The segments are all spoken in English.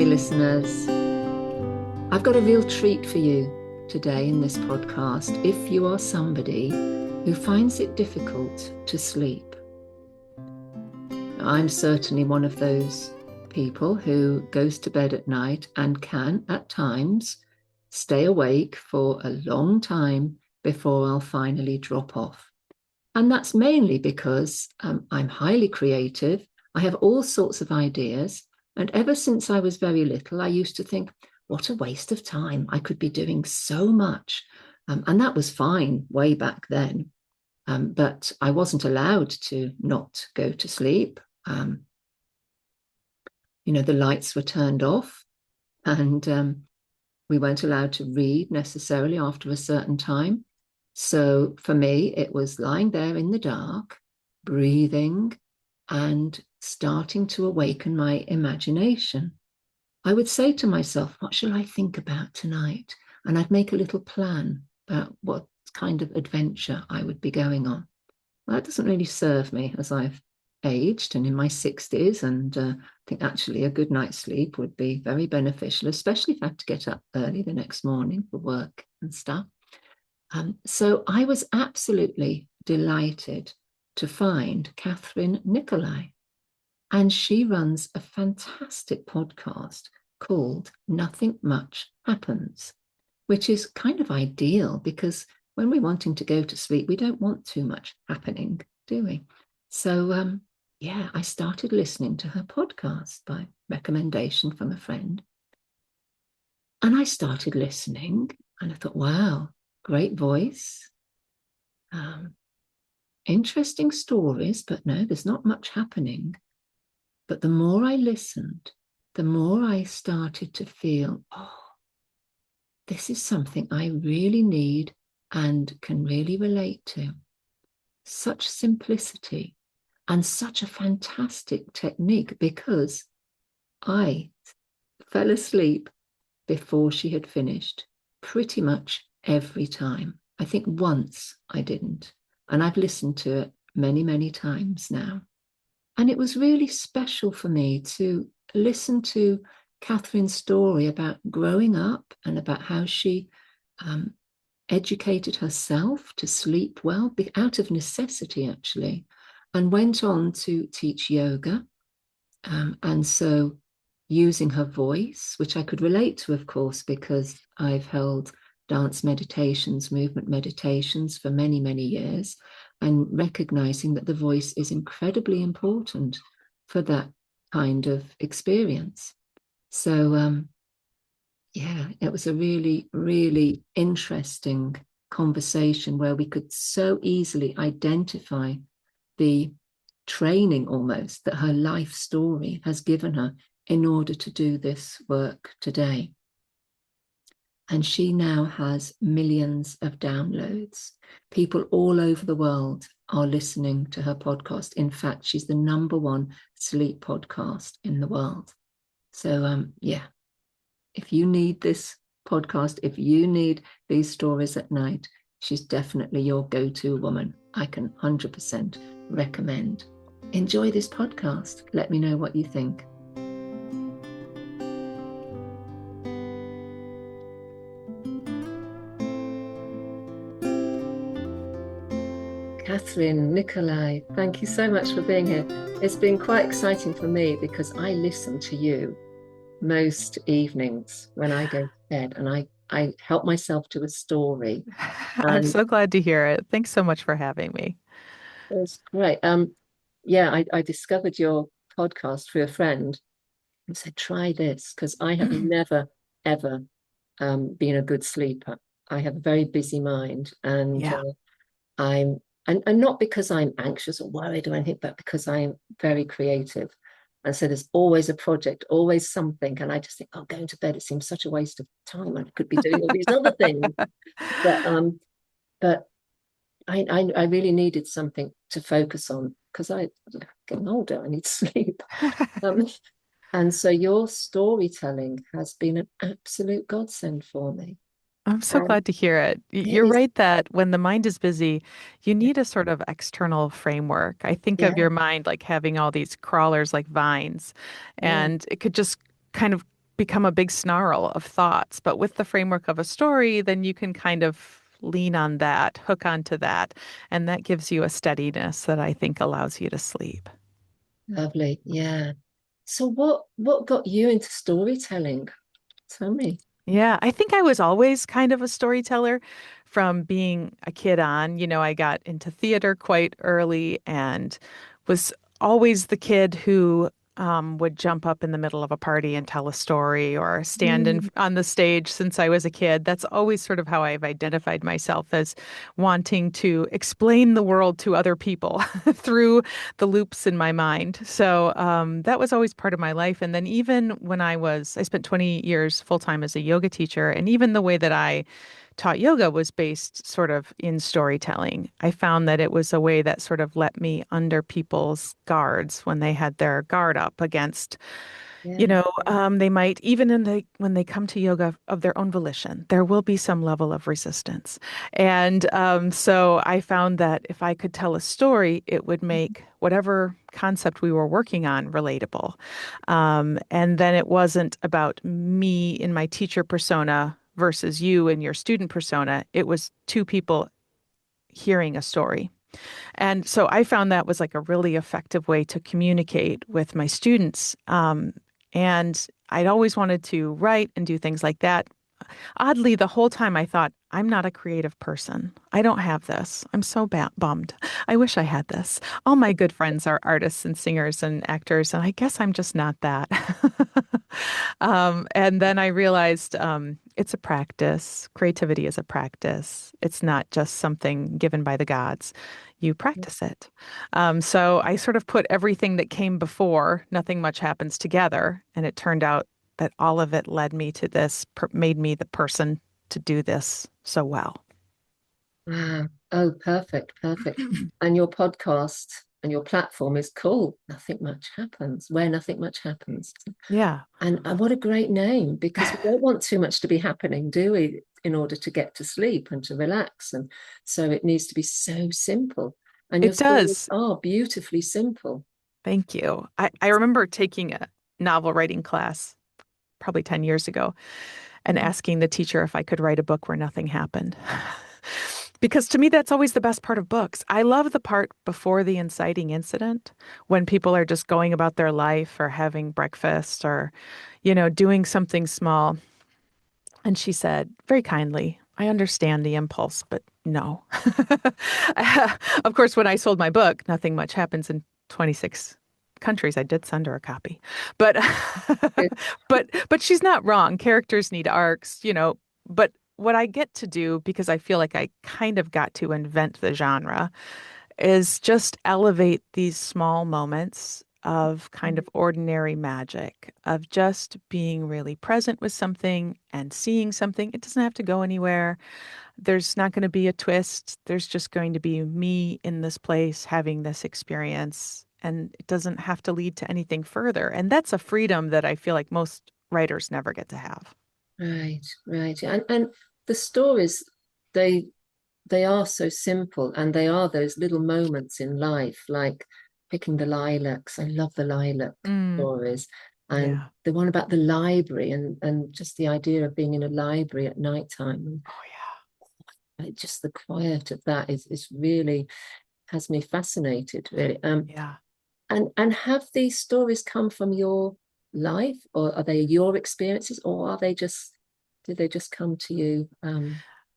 listeners. I've got a real treat for you today in this podcast if you are somebody who finds it difficult to sleep. I'm certainly one of those people who goes to bed at night and can, at times, stay awake for a long time before I'll finally drop off. And that's mainly because I'm highly creative. I have all sorts of ideas. And ever since I was very little, I used to think, what a waste of time. I could be doing so much. And that was fine way back then. But I wasn't allowed to not go to sleep. The lights were turned off and we weren't allowed to read necessarily after a certain time. So for me, it was lying there in the dark, breathing, and starting to awaken my imagination. I would say to myself, what shall I think about tonight? And I'd make a little plan about what kind of adventure I would be going on. Well, that doesn't really serve me as I've aged and in my 60s. And I think actually a good night's sleep would be very beneficial, especially if I have to get up early the next morning for work and stuff. So I was absolutely delighted to find Kathryn Nicolai. And she runs a fantastic podcast called Nothing Much Happens, which is kind of ideal because when we're wanting to go to sleep, we don't want too much happening, do we? So, I started listening to her podcast by recommendation from a friend. And I started listening and I thought, wow, great voice. Interesting stories, but no, there's not much happening. But the more I listened, the more I started to feel, this is something I really need and can really relate to. Such simplicity and such a fantastic technique because I fell asleep before she had finished pretty much every time. I think once I didn't. And I've listened to it many, many times now. And it was really special for me to listen to Kathryn's story about growing up and about how she educated herself to sleep well, out of necessity, actually, and went on to teach yoga. And so using her voice, which I could relate to, of course, because I've held dance meditations, movement meditations for many, many years, and recognizing that the voice is incredibly important for that kind of experience. So, it was a really, really interesting conversation where we could so easily identify the training almost that her life story has given her in order to do this work today. And she now has millions of downloads. People all over the world are listening to her podcast. In fact, she's the #1 sleep podcast in the world. So, if you need this podcast, if you need these stories at night, she's definitely your go-to woman. I can 100% recommend. Enjoy this podcast. Let me know what you think. Kathryn Nicolai, thank you so much for being here. It's been quite exciting for me because I listen to you most evenings when I go to bed and I help myself to a story. I'm so glad to hear it. Thanks so much for having me. It's great. I discovered your podcast through a friend and said, try this, because I have never, ever been a good sleeper. I have a very busy mind and Yeah. I'm and not because I'm anxious or worried or anything, but because I'm very creative. And so there's always a project, always something. And I just think, going to bed, it seems such a waste of time. I could be doing all these other things. But I really needed something to focus on because I'm getting older. I need sleep. And so your storytelling has been an absolute godsend for me. I'm so And glad to hear it. it You're is, right that when the mind is busy, you need a sort of external framework. I think of yeah, your mind like having all these crawlers like vines, yeah, and it could just kind of become a big snarl of thoughts. But with the framework of a story, then you can kind of lean on that, hook onto that, and that gives you a steadiness that I think allows you to sleep. Lovely. Yeah. So what got you into storytelling? Tell me. Yeah, I think I was always kind of a storyteller from being a kid on. I got into theater quite early and was always the kid who would jump up in the middle of a party and tell a story or stand Mm, on the stage since I was a kid. That's always sort of how I've identified myself as wanting to explain the world to other people through the loops in my mind. So that was always part of my life. And then even when I spent 20 years full time as a yoga teacher, and even the way that I taught yoga was based sort of in storytelling. I found that it was a way that sort of let me under people's guards when they had their guard up against yeah. they might even when they come to yoga of their own volition, there will be some level of resistance. And so I found that if I could tell a story, it would make whatever concept we were working on relatable. And then it wasn't about me in my teacher persona versus you in your student persona. It was two people hearing a story. And so I found that was like a really effective way to communicate with my students. And I'd always wanted to write and do things like that. Oddly, the whole time I thought, I'm not a creative person. I don't have this. I'm so bummed. I wish I had this. All my good friends are artists and singers and actors, and I guess I'm just not that. And then I realized it's a practice. Creativity is a practice. It's not just something given by the gods. You practice it. So I sort of put everything that came before, nothing much happens together. And it turned out that all of it led me to this, made me the person to do this so well. Wow. Oh, perfect, perfect. And your podcast and your platform is called Nothing Much Happens, where nothing much happens. Yeah. And what a great name, because we don't want too much to be happening, do we, in order to get to sleep and to relax. And so it needs to be so simple. And your It stories does. are beautifully simple. Thank you. I remember taking a novel writing class probably 10 years ago and asking the teacher if I could write a book where nothing happened. Because to me, that's always the best part of books. I love the part before the inciting incident when people are just going about their life or having breakfast or, doing something small. And she said very kindly, I understand the impulse, but no. Of course, when I sold my book, Nothing Much Happens in 26 countries. I did send her a copy. But but she's not wrong. Characters need arcs. But what I get to do, because I feel like I kind of got to invent the genre, is just elevate these small moments of kind of ordinary magic, of just being really present with something and seeing something. It doesn't have to go anywhere. There's not going to be a twist. There's just going to be me in this place having this experience. And it doesn't have to lead to anything further. And that's a freedom that I feel like most writers never get to have. Right, right. And the stories, they they are so simple, and they are those little moments in life, like picking the lilacs. I love the lilac Mm, stories. And yeah. the one about the library, and just the idea of being in a library at night time. Oh, yeah. And just the quiet of that is really has me fascinated, really. Yeah. And have these stories come from your life, or are they your experiences, or are they just did they just come to you?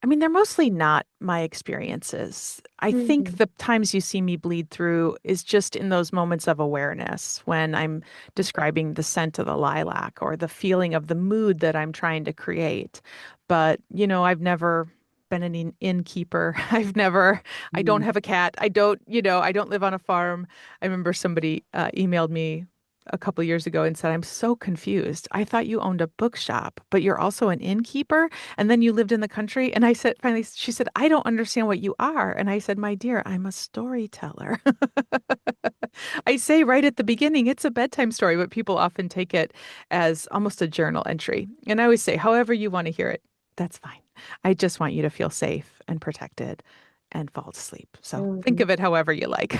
I mean, they're mostly not my experiences. I think Mhm. the times you see me bleed through is just in those moments of awareness when I'm describing the scent of the lilac or the feeling of the mood that I'm trying to create. But, I've never been an innkeeper. I don't Mm. have a cat. I don't live on a farm. I remember somebody emailed me a couple years ago and said, I'm so confused. I thought you owned a bookshop, but you're also an innkeeper. And then you lived in the country. And I said, finally, she said, I don't understand what you are. And I said, my dear, I'm a storyteller. I say right at the beginning, it's a bedtime story, but people often take it as almost a journal entry. And I always say, however you want to hear it, that's fine. I just want you to feel safe and protected and fall to sleep. So think Mm. of it however you like.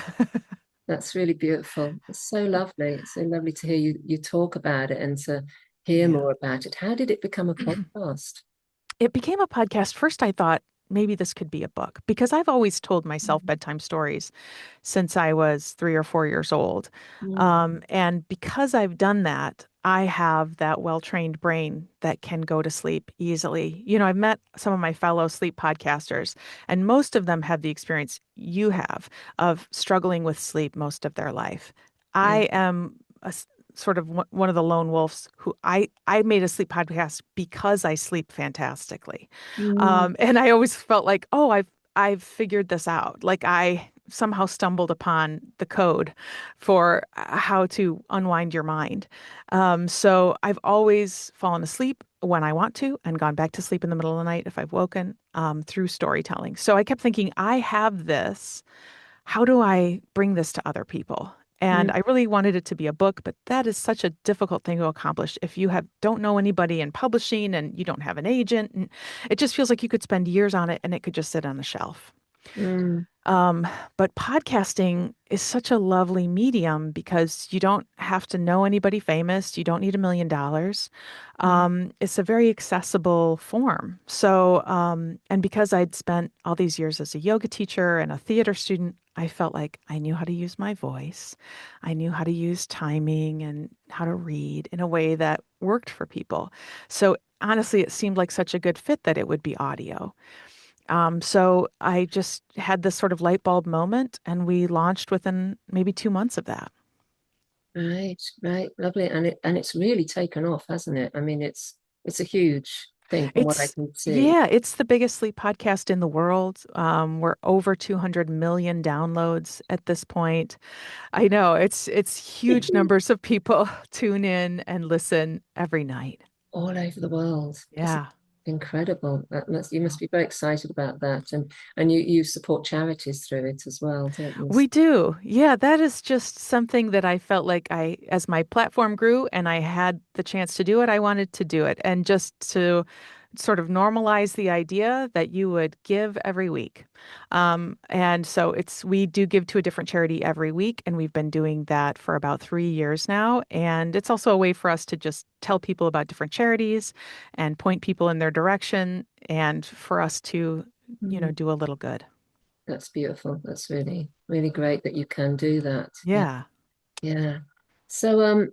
That's really beautiful. It's so lovely. It's so lovely to hear you talk about it, and to hear Yeah. more about it. How did it become a podcast? It became a podcast. First, I thought maybe this could be a book because I've always told myself bedtime stories since I was 3 or 4 years old. Mm, And because I've done that, I have that well-trained brain that can go to sleep easily. I've met some of my fellow sleep podcasters, and most of them have the experience you have of struggling with sleep most of their life. yeah. I am sort of one of the lone wolves who I made a sleep podcast because I sleep fantastically. Mm, And I always felt like, oh, I've figured this out. Like I somehow stumbled upon the code for how to unwind your mind. So I've always fallen asleep when I want to and gone back to sleep in the middle of the night if I've woken through storytelling. So I kept thinking, I have this. How do I bring this to other people? And mm, I really wanted it to be a book, but that is such a difficult thing to accomplish if you have don't know anybody in publishing and you don't have an agent. And it just feels like you could spend years on it and it could just sit on a shelf. mm, Um, but podcasting is such a lovely medium because you don't have to know anybody famous. You don't need $1 million. mm. It's a very accessible form. So, and because I'd spent all these years as a yoga teacher and a theater student, I felt like I knew how to use my voice. I knew how to use timing and how to read in a way that worked for people. So honestly, it seemed like such a good fit that it would be audio. So I just had this sort of light bulb moment, and we launched within maybe 2 months of that. Right, right, lovely. And it's really taken off, hasn't it? I mean, it's a huge thing from what I can see. Yeah, it's the biggest sleep podcast in the world. We're over 200 million downloads at this point. I know it's huge numbers of people tune in and listen every night. All over the world. Isn't Yeah. it incredible? You must be very excited about that. And you support charities through it as well, don't you? We do. Yeah, that is just something that I felt like as my platform grew and I had the chance to do it, I wanted to do it. And just to sort of normalize the idea that you would give every week. And so we do give to a different charity every week. And we've been doing that for about 3 years now. And it's also a way for us to just tell people about different charities and point people in their direction and for us to, Mm, do a little good. that's beautiful. That's really, really great that you can do that. Yeah, Yeah. yeah. So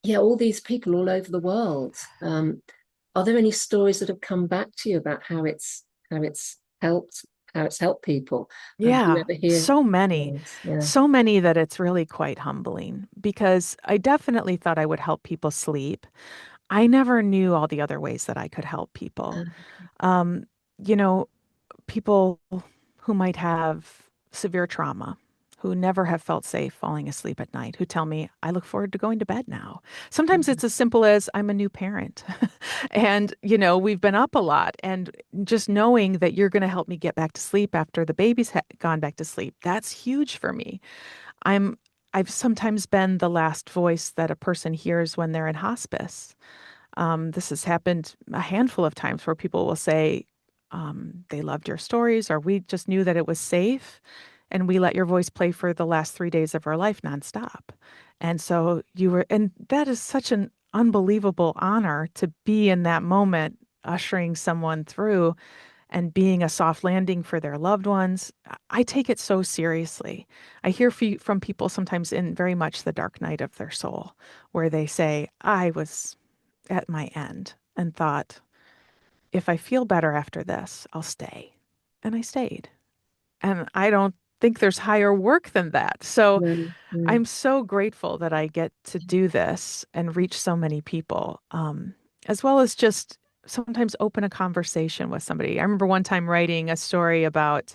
yeah, all these people all over the world. Are there any stories that have come back to you about how it's helped how it's helped people? Do you Yeah, ever hear so many, stories? Yeah. so many that it's really quite humbling because I definitely thought I would help people sleep. I never knew all the other ways that I could help people. Okay. Um, you know, People who might have severe trauma, who never have felt safe falling asleep at night, who tell me, I look forward to going to bed now. Sometimes Mm, it's as simple as I'm a new parent. And, we've been up a lot. And just knowing that you're going to help me get back to sleep after the baby's gone back to sleep, that's huge for me. I'm I've sometimes been the last voice that a person hears when they're in hospice. This has happened a handful of times where people will say, they loved your stories, or we just knew that it was safe, and we let your voice play for the last 3 days of our life nonstop. And that is such an unbelievable honor to be in that moment, ushering someone through and being a soft landing for their loved ones. I take it so seriously. I hear from people sometimes in very much the dark night of their soul, where they say, I was at my end and thought, if I feel better after this, I'll stay. And I stayed. And I don't think there's higher work than that. So mm, mm, I'm so grateful that I get to do this and reach so many people, as well as just sometimes open a conversation with somebody. I remember one time writing a story about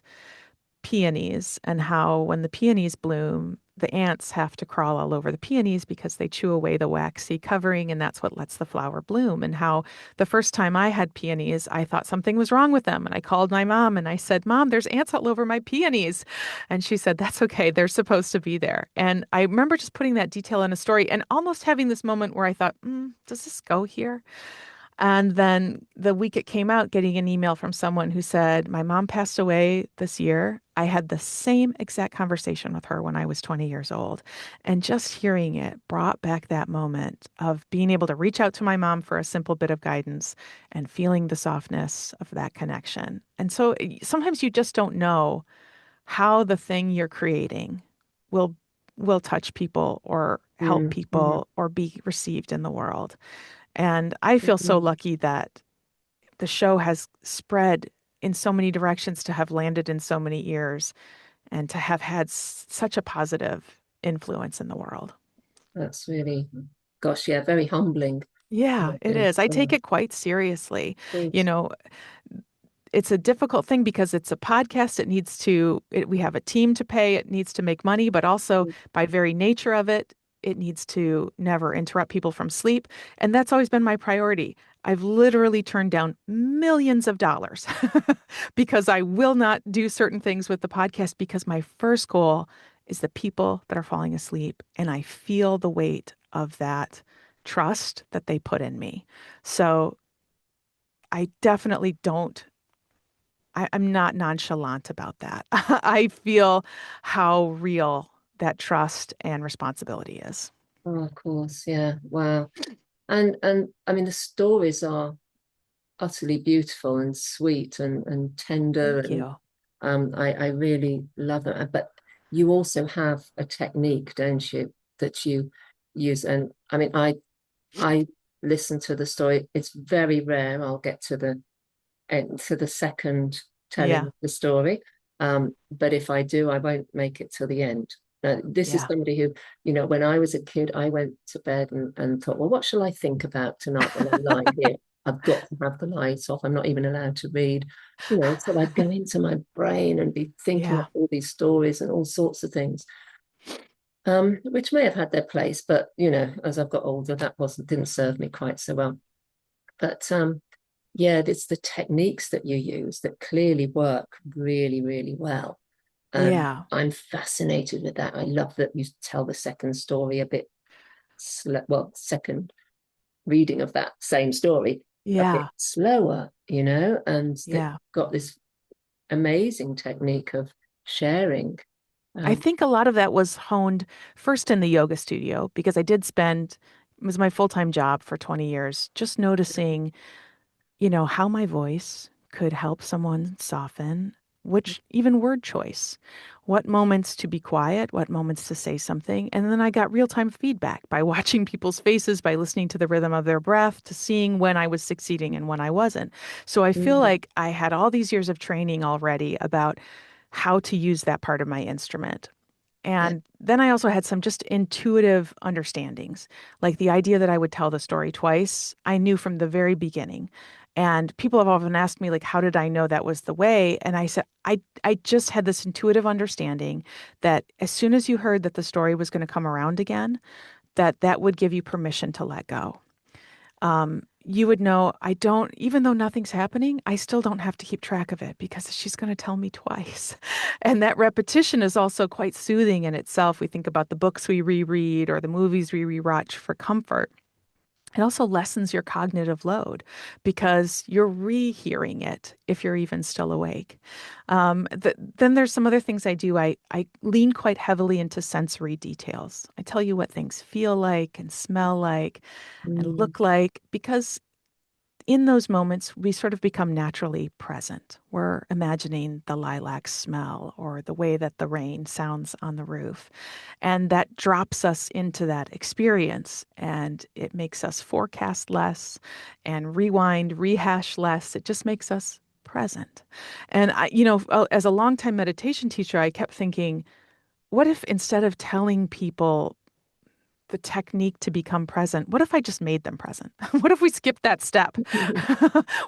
peonies and how when the peonies bloom, the ants have to crawl all over the peonies because they chew away the waxy covering, and that's what lets the flower bloom. And how the first time I had peonies, I thought something was wrong with them. And I called my mom and I said, Mom, there's ants all over my peonies. And she said, That's okay. They're supposed to be there. And I remember just putting that detail in a story and almost having this moment where I thought, does this go here? And then the week it came out, getting an email from someone who said, my mom passed away this year. I had the same exact conversation with her when I was 20 years old. And just hearing it brought back that moment of being able to reach out to my mom for a simple bit of guidance and feeling the softness of that connection. And so sometimes you just don't know how the thing you're creating will will touch people or help Mm-hmm. people or be received in the world. And I feel so lucky that the show has spread in so many directions to have landed in so many ears and to have had such a positive influence in the world. That's really, gosh, yeah, very humbling. Yeah, it Really. is. I Yeah, take it quite seriously. You good. know, it's a difficult thing because it's a podcast. We have a team to pay. It needs to make money, but also by very nature of it, it needs to never interrupt people from sleep. And that's always been my priority. I've literally turned down millions of dollars because I will not do certain things with the podcast because my first goal is the people that are falling asleep. And I feel the weight of that trust that they put in me. So I definitely don't I'm not nonchalant about that. I feel how real that trust and responsibility is. Oh, of course, yeah. Wow. And I mean the stories are utterly beautiful and sweet and tender Thank and you. I really love it. But you also have a technique, don't you, that you use? And I mean I listen to the story. It's very rare I'll get to the end to the second telling Yeah, of the story. But if I do, I won't make it till the end. This is yeah. somebody who, when I was a kid, I went to bed and thought, well, what shall I think about tonight when I lie here? I've got to have the lights off. I'm not even allowed to read, so I'd go into my brain and be thinking of Yeah, all these stories and all sorts of things, which may have had their place, but, as I've got older, that didn't serve me quite so well. But yeah, it's the techniques that you use that clearly work really, really well. yeah, I'm fascinated with that. I love that you tell the second story a bit, second reading of that same story a bit yeah, slower, and that yeah. you've got this amazing technique of sharing. I Um, think a lot of that was honed first in the yoga studio because it was my full-time job for 20 years, just noticing how my voice could help someone soften, which even word choice, what moments to be quiet, what moments to say something. And then I got real time feedback by watching people's faces, by listening to the rhythm of their breath, to seeing when I was succeeding and when I wasn't. So I feel mm, like I had all these years of training already about how to use that part of my instrument. yeah. And then I also had some just intuitive understandings, like the idea that I would tell the story twice. I knew from the very beginning. And people have often asked me, like, how did I know that was the way? And I said, I just had this intuitive understanding that as soon as you heard that the story was going to come around again, that would give you permission to let go. You would know I don't, even though nothing's happening, I still don't have to keep track of it because she's going to tell me twice. And that repetition is also quite soothing in itself. We think about the books we reread or the movies we rewatch for comfort. It also lessens your cognitive load because you're rehearing it if you're even still awake. Then there's some other things I do. I lean quite heavily into sensory details. I tell you what things feel like and smell like and Mm, look like because in those moments, we sort of become naturally present. We're imagining the lilac smell or the way that the rain sounds on the roof. And that drops us into that experience and it makes us forecast less and rewind, rehash less. It just makes us present. And as a longtime meditation teacher, I kept thinking, what if instead of telling people the technique to become present, what if I just made them present? What if we skipped that step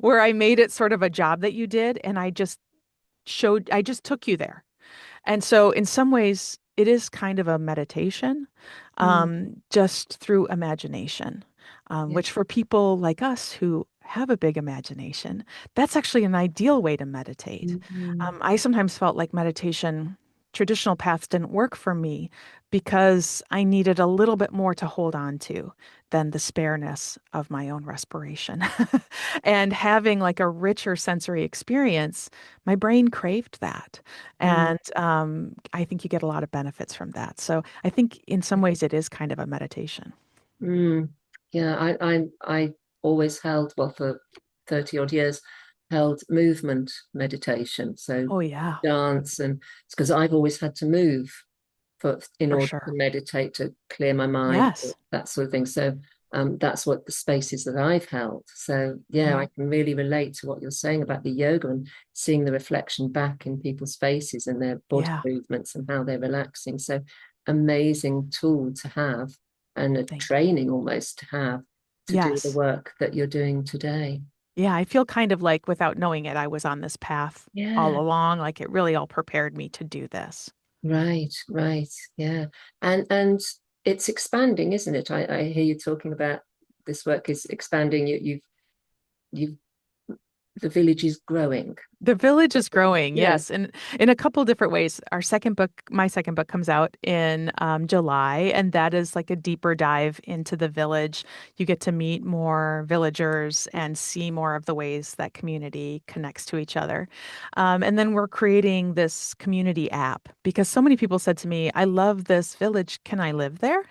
where I made it sort of a job that you did and I just took you there. And so in some ways, it is kind of a meditation, mm, just through imagination, yeah. which for people like us who have a big imagination, that's actually an ideal way to meditate. Mm, I sometimes felt like meditation traditional paths didn't work for me because I needed a little bit more to hold on to than the spareness of my own respiration. And having like a richer sensory experience, my brain craved that. Mm, And I think you get a lot of benefits from that. So I think in some ways it is kind of a meditation. mm. Yeah, I always held, well, for 30 odd years, held movement meditation. So Oh, yeah, dance, and it's because I've always had to move in for order to sure. meditate, to clear my mind, Yes. that sort of thing. So that's what the spaces that I've held. So yeah, I Mhm. can really relate to what you're saying about the yoga and seeing the reflection back in people's faces and their body Yeah. movements and how they're relaxing. So amazing tool to have, and a Thank you. training almost to have, to do the Yes. work that you're doing today. Yeah, I feel kind of like without knowing it, I was on this path all Yeah, along. Like it really all prepared me to do this. right, right. Yeah. And it's expanding, isn't it? I hear you talking about this work is expanding. You've the village is growing. The village is growing, Yeah. yes, and in a couple different ways. Our second book, my second book, comes out in July, and that is like a deeper dive into the village. You get to meet more villagers and see more of the ways that community connects to each other. And then we're creating this community app because so many people said to me, "I love this village. Can I live there?"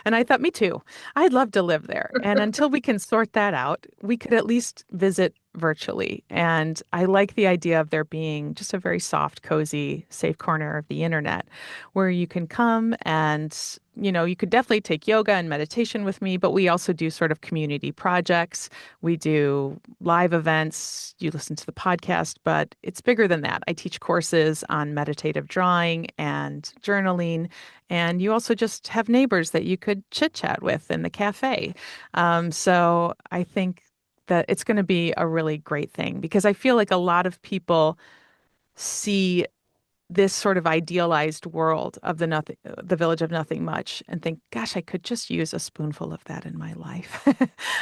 And I thought, "Me too. I'd love to live there." And until we can sort that out, we could at least visit virtually. And I like the idea of there being just a very soft, cozy, safe corner of the internet where you can come and, you could definitely take yoga and meditation with me, but we also do sort of community projects. We do live events. You listen to the podcast, but it's bigger than that. I teach courses on meditative drawing and journaling. And you also just have neighbors that you could chit chat with in the cafe. So I think that it's going to be a really great thing because I feel like a lot of people see this sort of idealized world of the village of nothing much and think, gosh, I could just use a spoonful of that in my life.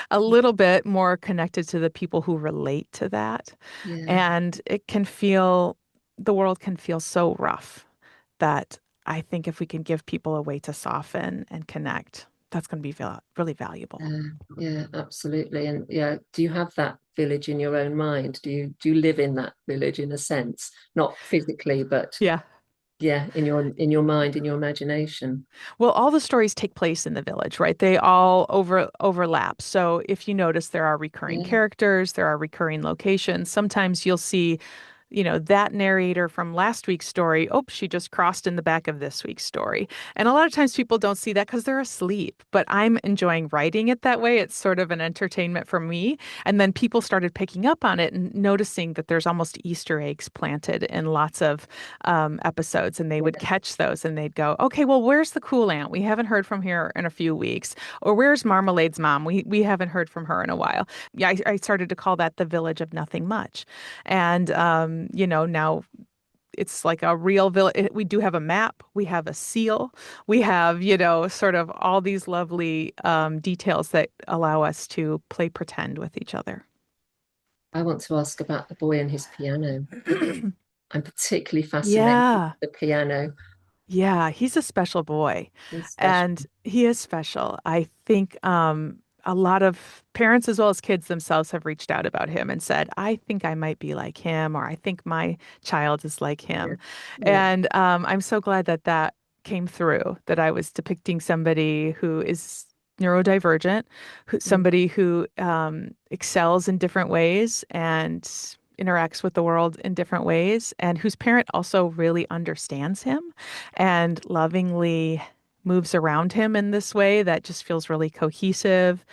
A little bit more connected to the people who relate to that. Yeah. And the world can feel so rough that I think if we can give people a way to soften and connect, that's going to be really valuable. Yeah, absolutely. And yeah, do you have that village in your own mind? Do you live in that village in a sense? Not physically, but Yeah. yeah, in your mind, in your imagination. Well, all the stories take place in the village, right? They all overlap. So if you notice, there are recurring Yeah. characters, there are recurring locations. Sometimes you'll see, that narrator from last week's story. Oh, she just crossed in the back of this week's story. And a lot of times people don't see that because they're asleep. But I'm enjoying writing it that way. It's sort of an entertainment for me. And then people started picking up on it and noticing that there's almost Easter eggs planted in lots of episodes, and they would Yeah. catch those and they'd go, okay, well, where's the cool aunt? We haven't heard from her in a few weeks. Or where's Marmalade's mom? We haven't heard from her in a while. Yeah, I started to call that the village of nothing much. And, now it's like a real village. We do have a map, we have a seal, we have, sort of all these lovely details that allow us to play pretend with each other. I want to ask about the boy and his piano. I'm particularly fascinated with Yeah. the piano. Yeah, he's a special boy, He's special. and he is special. I think a lot of parents as well as kids themselves have reached out about him and said, I think I might be like him, or I think my child is like Yeah. him. Yeah. And I'm so glad that that came through, that I was depicting somebody who is neurodivergent, Mm. somebody who excels in different ways and interacts with the world in different ways, and whose parent also really understands him and lovingly moves around him in this way that just feels really cohesive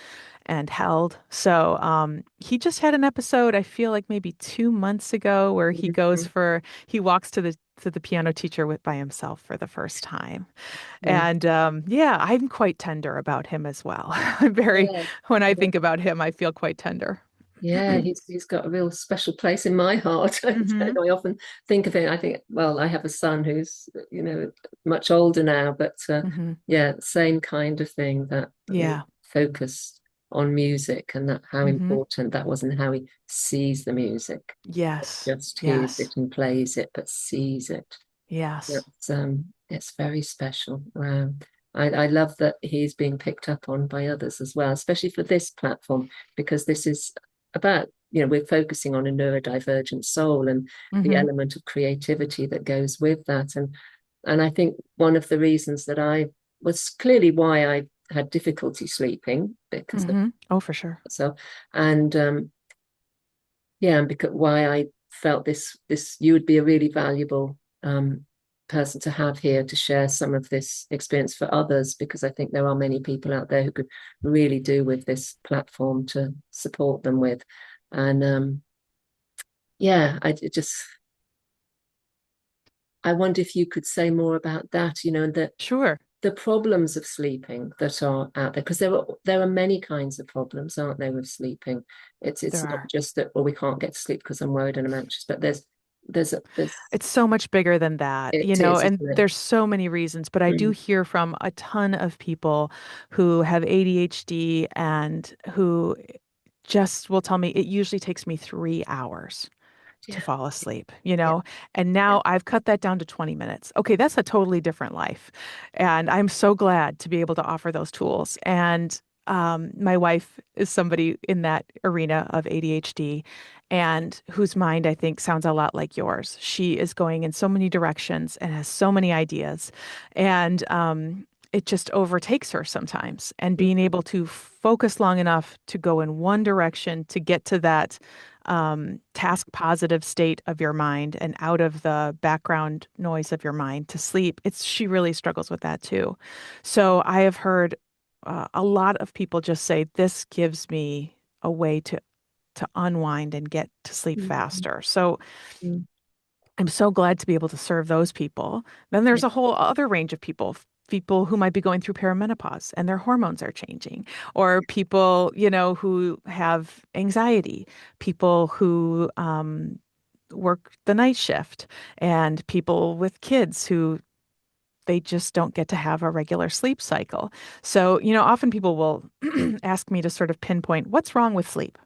and held. So he just had an episode, I feel like maybe 2 months ago, where Mhm. he walks to the piano teacher by himself for the first time. Yeah. And yeah, I'm quite tender about him as well. I'm very, Yeah. when I Yeah. think about him, I feel quite tender. Yeah, he's got a real special place in my heart. I don't Hmm. know, I often think of him. I think, well, I have a son who's, much older now, but Hmm. yeah, same kind of thing, that Yeah. focused on music, and that how Hmm. important that was, and how he sees the music. Yes. Just hears Yes. it and plays it, but sees it. Yes. It's very special. I love that he's being picked up on by others as well, especially for this platform, because this is about, we're focusing on a neurodivergent soul and the Mm-hmm. element of creativity that goes with that. And I think one of the reasons that I was clearly why I had difficulty sleeping because of Mm-hmm. Oh, for sure. so and yeah, and because why I felt this you would be a really valuable person to have here to share some of this experience for others, because I think there are many people out there who could really do with this platform to support them with. And yeah, I wonder if you could say more about that, that Sure. the problems of sleeping that are out there, because there are many kinds of problems, aren't there, with sleeping. There It's not are. just that, well, we can't get to sleep because I'm worried and I'm anxious, but there's It's so much bigger than that, it and isn't it? there's so many reasons, but I do Mm. hear from a ton of people who have ADHD and who just will tell me it usually takes me 3 hours to Yeah, fall asleep, yeah, and yeah. now I've cut that down to 20 minutes. Okay, that's a totally different life. And I'm so glad to be able to offer those tools. And my wife is somebody in that arena of ADHD and whose mind I think sounds a lot like yours. She is going in so many directions and has so many ideas. And it just overtakes her sometimes. And being Mhm. able to focus long enough to go in one direction to get to that task positive state of your mind and out of the background noise of your mind to sleep. She really struggles with that too. So I have heard a lot of people just say, this gives me a way to unwind and get to sleep Mhm. faster. So Mhm. I'm so glad to be able to serve those people. Then Yeah, there's a whole other range of people. People who might be going through perimenopause and their hormones are changing, or people, who have anxiety, people who work the night shift, and people with kids who they just don't get to have a regular sleep cycle. So, often people will ask me to sort of pinpoint what's wrong with sleep.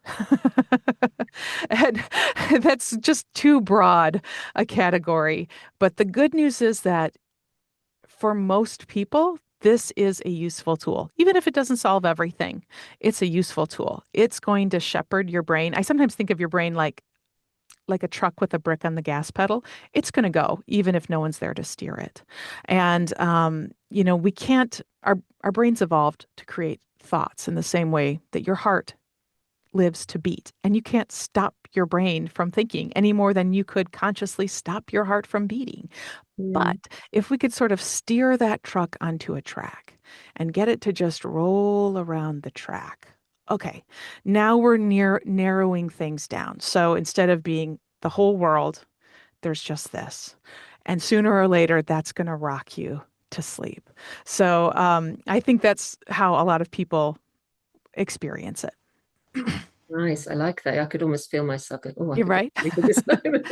And that's just too broad a category. But the good news is that for most people, this is a useful tool. Even if it doesn't solve everything, it's a useful tool. It's going to shepherd your brain. I sometimes think of your brain like a truck with a brick on the gas pedal. It's going to go even if no one's there to steer it. And we can't. Our brains evolved to create thoughts in the same way that your heart lives to beat. And you can't stop your brain from thinking any more than you could consciously stop your heart from beating. yeah, But if we could sort of steer that truck onto a track and get it to just roll around the track. Okay, now we're narrowing things down. So instead of being the whole world, there's just this. And sooner or later, that's going to rock you to sleep. So I think that's how a lot of people experience it. nice. I like that. I could almost feel myself going, oh, I You're could get right. sleep at this moment.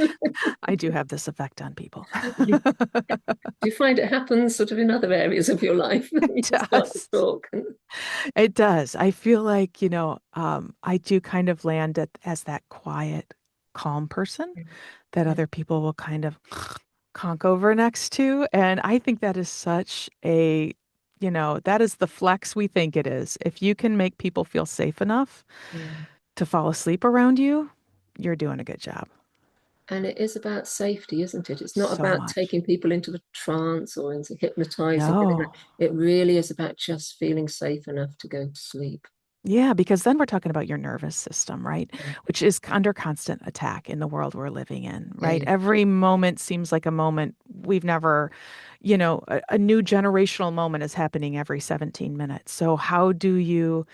I do have this effect on people. Do you find it happens sort of in other areas of your life? You It just start to does. talk. It does. I feel like, I do kind of land as that quiet, calm person that Yeah, other people will kind of conk over next to. And I think that is that is the flex we think it is. If you can make people feel safe enough yeah. to fall asleep around you, you're doing a good job. And it is about safety, isn't it? It's not So about much. taking people into the trance or into hypnotizing them. No. It really is about just feeling safe enough to go to sleep. Yeah, because then we're talking about your nervous system, right? Yeah, Which is under constant attack in the world we're living in, yeah, right? yeah. Every moment seems like a moment we've never, a new generational moment is happening every 17 minutes. So, how do you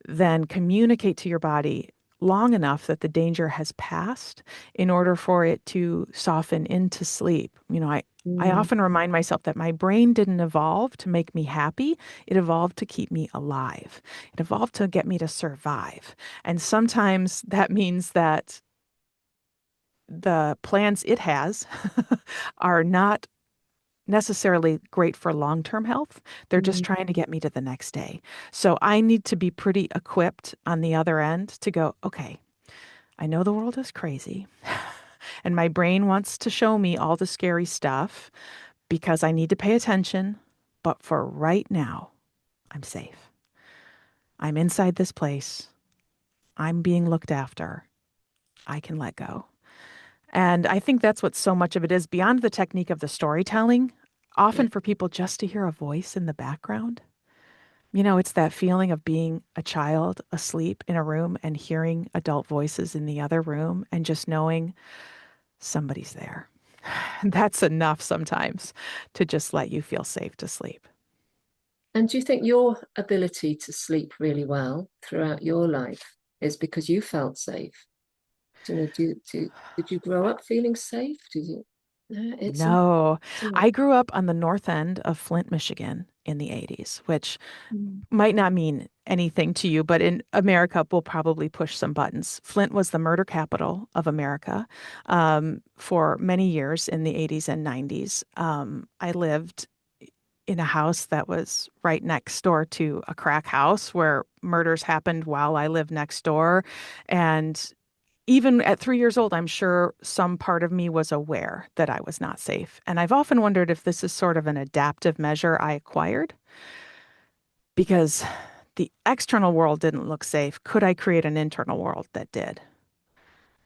then communicate to your body long enough that the danger has passed in order for it to soften into sleep? I Mm, often remind myself that my brain didn't evolve to make me happy. It evolved to keep me alive. It evolved to get me to survive. And sometimes that means that the plans it has are not necessarily great for long-term health. They're just mm, trying to get me to the next day. So I need to be pretty equipped on the other end to go, okay, I know the world is crazy. And my brain wants to show me all the scary stuff because I need to pay attention. But for right now, I'm safe. I'm inside this place. I'm being looked after. I can let go. And I think that's what so much of it is beyond the technique of the storytelling, Yeah. often for people just to hear a voice in the background. You know, it's that feeling of being a child asleep in a room and hearing adult voices in the other room and just knowing somebody's there. That's enough sometimes to just let you feel safe to sleep. And do you think your ability to sleep really well throughout your life is because you felt safe? Do you know, did you grow up feeling safe? Did you? No, it's No, isn't it? I grew up on the north end of Flint, Michigan in the 80s, which Mm. might not mean anything to you, but in America, we'll probably push some buttons. Flint was the murder capital of America for many years in the 80s and 90s. I lived in a house that was right next door to a crack house where murders happened while I lived next door. And even at 3 years old, I'm sure some part of me was aware that I was not safe. And I've often wondered if this is sort of an adaptive measure I acquired because the external world didn't look safe. Could I create an internal world that did?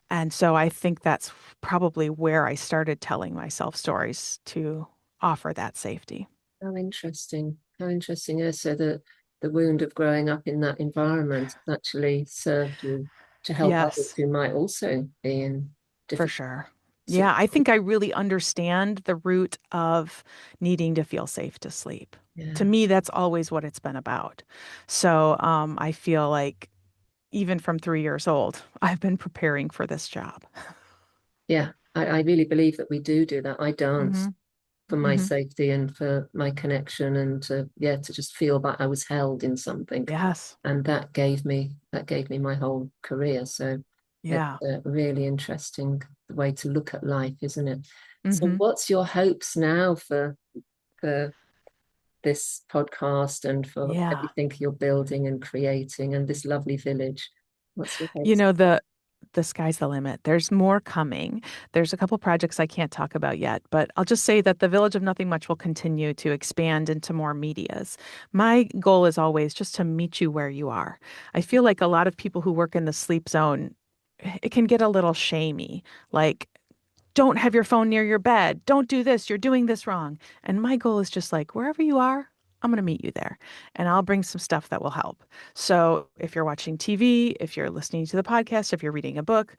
And so I think that's probably where I started telling myself stories to offer that safety. How interesting. How interesting. Yeah, so the wound of growing up in that environment has actually served you to help others Yes, who might also be in for difficult sure. Yeah, I situations. think I really understand the root of needing to feel safe to sleep. To Yeah. me, that's always what it's been about. So I feel like even from 3 years old, I've been preparing for this job. Yeah. I really believe that we do that. I Hmm. danced for my Hmm. safety and for my connection and to yeah, to just feel that I was held in something. Yes. And that gave me my whole career. So it's Yeah. a really interesting way to look at life, isn't it? So Hmm. what's your hopes now for this podcast and for Yeah. everything you're building and creating and this lovely village? What's your You hopes? know, the sky's the limit. There's more coming. There's a couple projects I can't talk about yet, but I'll just say that the Village of Nothing Much will continue to expand into more medias. My goal is always just to meet you where you are. I feel like a lot of people who work in the sleep zone, it can get a little shamey. Like, don't have your phone near your bed. Don't do this. You're doing this wrong. And my goal is just like wherever you are, I'm going to meet you there and I'll bring some stuff that will help. So if you're watching TV, if you're listening to the podcast, if you're reading a book,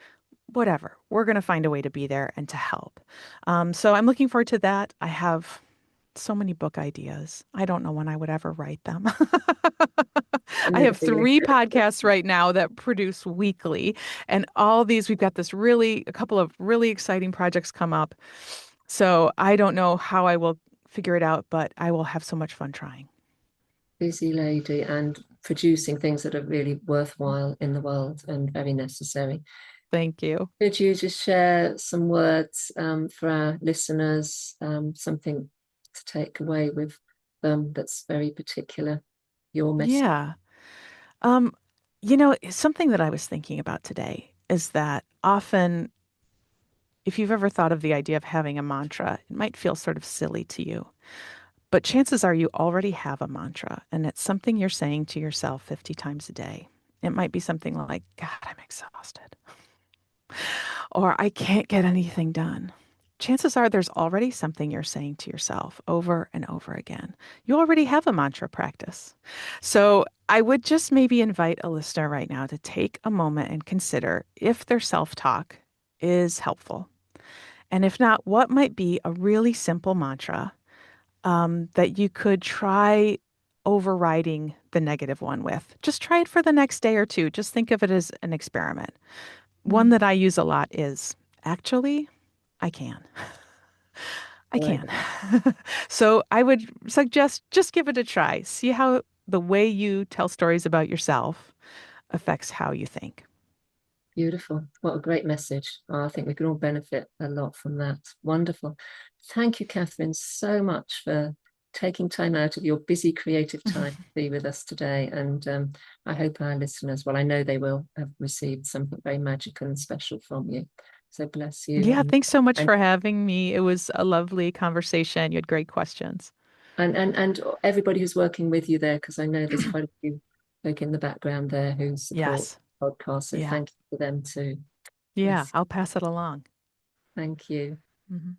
whatever, we're going to find a way to be there and to help. So I'm looking forward to that. I have so many book ideas. I don't know when I would ever write them. I Never have do. 3 podcasts right now that produce weekly, and all these, we've got a couple of really exciting projects come up. So I don't know how I will figure it out, but I will have so much fun trying. Busy lady and producing things that are really worthwhile in the world and very necessary. Thank you. Could you just share some words for our listeners, something to take away with them that's very particular, your message? Yeah. Um, something that I was thinking about today is that often, if you've ever thought of the idea of having a mantra, it might feel sort of silly to you. But chances are you already have a mantra, and it's something you're saying to yourself 50 times a day. It might be something like, God, I'm exhausted, or I can't get anything done. Chances are there's already something you're saying to yourself over and over again. You already have a mantra practice. So I would just maybe invite a listener right now to take a moment and consider if their self talk is helpful. And if not, what might be a really simple mantra that you could try overriding the negative one with. Just try it for the next day or two. Just think of it as an experiment. One Mm. that I use a lot is actually, I can. I Right. can. So I would suggest just give it a try. See how the way you tell stories about yourself affects how you think. Beautiful. What a great message. Oh, I think we can all benefit a lot from that. Wonderful. Thank you, Kathryn, so much for taking time out of your busy creative time to be with us today. And I hope our listeners, well, I know they will have received something very magical and special from you. So bless you. Yeah, thanks so much And for having me. It was a lovely conversation. You had great questions. and everybody who's working with you there, because I know there's quite a few folk in the background there who support Yes. the podcast. So Yeah. thank you for them too. Yeah, Bless I'll pass it along. you. Thank you. Mhm.